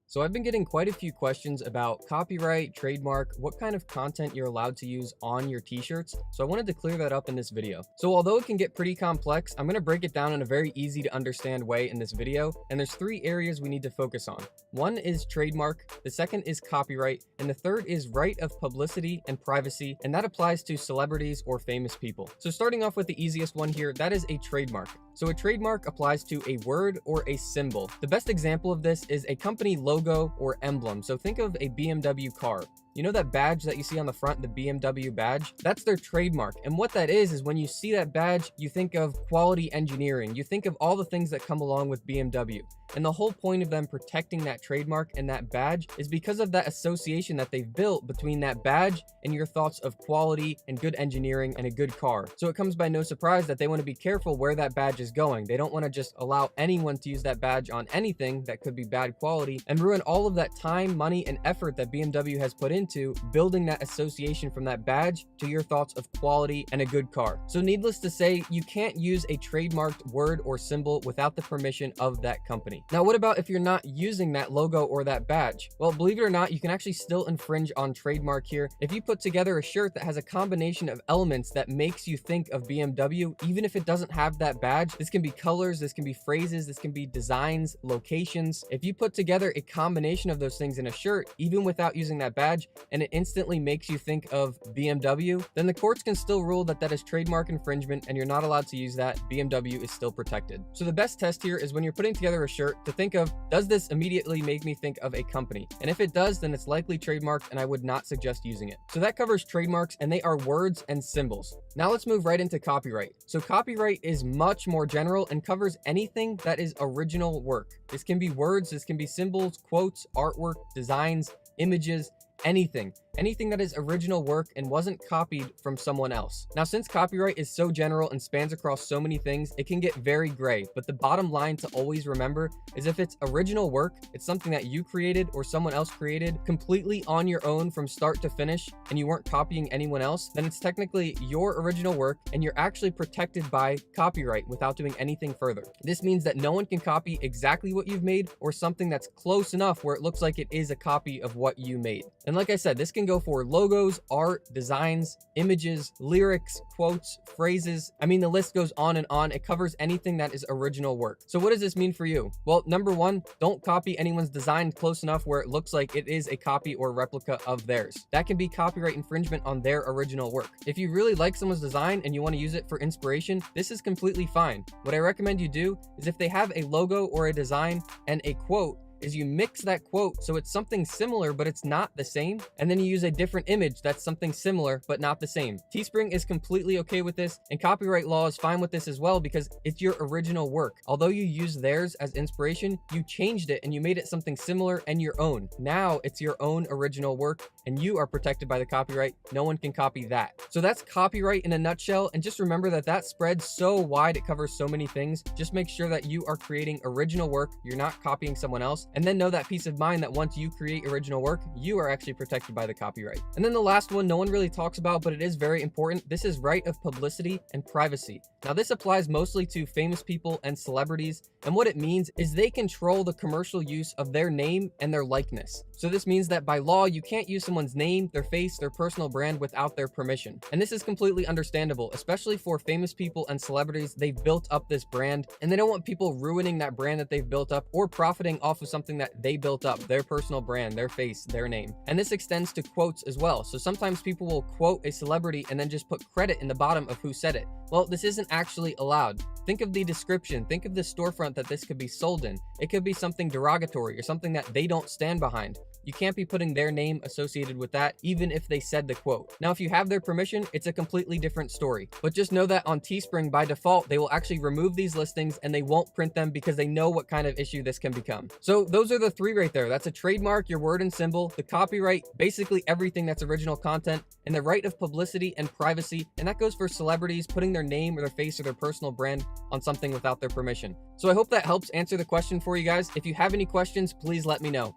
So I've been getting quite a few questions about copyright, trademark, what kind of content you're allowed to use on your t-shirts. So I wanted to clear that up in this video. So although it can get pretty complex, I'm going to break it down in a very easy to understand way in this video. And there's three areas we need to focus on. One is trademark, the second is copyright, and the third is right of publicity and privacy. And that applies to celebrities or famous people. So starting off with the easiest one here, that is a trademark. So a trademark applies to a word or a symbol. The best example of this is a company logo or emblem. So think of a BMW car. You know that badge that you see on the front, the BMW badge? That's their trademark. And what that is when you see that badge, you think of quality engineering. You think of all the things that come along with BMW. And the whole point of them protecting that trademark and that badge is because of that association that they've built between that badge and your thoughts of quality and good engineering and a good car. So it comes by no surprise that they want to be careful where that badge is going. They don't want to just allow anyone to use that badge on anything that could be bad quality and ruin all of that time, money, and effort that BMW has put into building that association from that badge to your thoughts of quality and a good car. So needless to say, you can't use a trademarked word or symbol without the permission of that company. Now, what about if you're not using that logo or that badge? Well, believe it or not, you can actually still infringe on trademark here. If you put together a shirt that has a combination of elements that makes you think of BMW, even if it doesn't have that badge, this can be colors, this can be phrases, this can be designs, locations. If you put together a combination of those things in a shirt, even without using that badge, and it instantly makes you think of BMW, then the courts can still rule that that is trademark infringement and you're not allowed to use that. BMW is still protected. So the best test here is when you're putting together a shirt to think of, does this immediately make me think of a company? And if it does, then it's likely trademarked and I would not suggest using it. So that covers trademarks, and they are words and symbols. Now let's move right into copyright. So copyright is much more general and covers anything that is original work. This can be words, this can be symbols, quotes, artwork, designs, images, anything that is original work and wasn't copied from someone else. Now, since copyright is so general and spans across so many things, it can get very gray, but the bottom line to always remember is if it's original work, it's something that you created or someone else created completely on your own from start to finish, and you weren't copying anyone else, then it's technically your original work and you're actually protected by copyright without doing anything further. This means that no one can copy exactly what you've made or something that's close enough where it looks like it is a copy of what you made. And like I said, this can go for logos, art, designs, images, lyrics, quotes, phrases. I mean, the list goes on and on. It covers anything that is original work. So what does this mean for you? Well, number one, don't copy anyone's design close enough where it looks like it is a copy or replica of theirs. That can be copyright infringement on their original work. If you really like someone's design and you want to use it for inspiration, this is completely fine. What I recommend you do is if they have a logo or a design and a quote, is you mix that quote so it's something similar but it's not the same, and then you use a different image that's something similar but not the same. Teespring is completely okay with this, and copyright law is fine with this as well because it's your original work. Although you use theirs as inspiration, you changed it and you made it something similar and your own. Now it's your own original work and you are protected by the copyright. No one can copy that. So that's copyright in a nutshell, and just remember that that spreads so wide, it covers so many things. Just make sure that you are creating original work, you're not copying someone else, and then know that peace of mind that once you create original work, you are actually protected by the copyright. And then the last one no one really talks about, but it is very important. This is right of publicity and privacy. Now this applies mostly to famous people and celebrities, and what it means is they control the commercial use of their name and their likeness. So this means that by law, you can't use someone's name, their face, their personal brand without their permission. And this is completely understandable, especially for famous people and celebrities. They've built up this brand and they don't want people ruining that brand that they've built up or profiting off of something that they built up, their personal brand, their face, their name. And this extends to quotes as well. So sometimes people will quote a celebrity and then just put credit in the bottom of who said it. Well, this isn't actually allowed. Think of the description, think of the storefront that this could be sold in. It could be something derogatory or something that they don't stand behind. You can't be putting their name associated with that, even if they said the quote. Now, if you have their permission, it's a completely different story. But just know that on Teespring, by default, they will actually remove these listings and they won't print them because they know what kind of issue this can become. So those are the three right there. That's a trademark, your word and symbol, the copyright, basically everything that's original content, and the right of publicity and privacy. And that goes for celebrities putting their name or their face or their personal brand on something without their permission. So I hope that helps answer the question for you guys. If you have any questions, please let me know.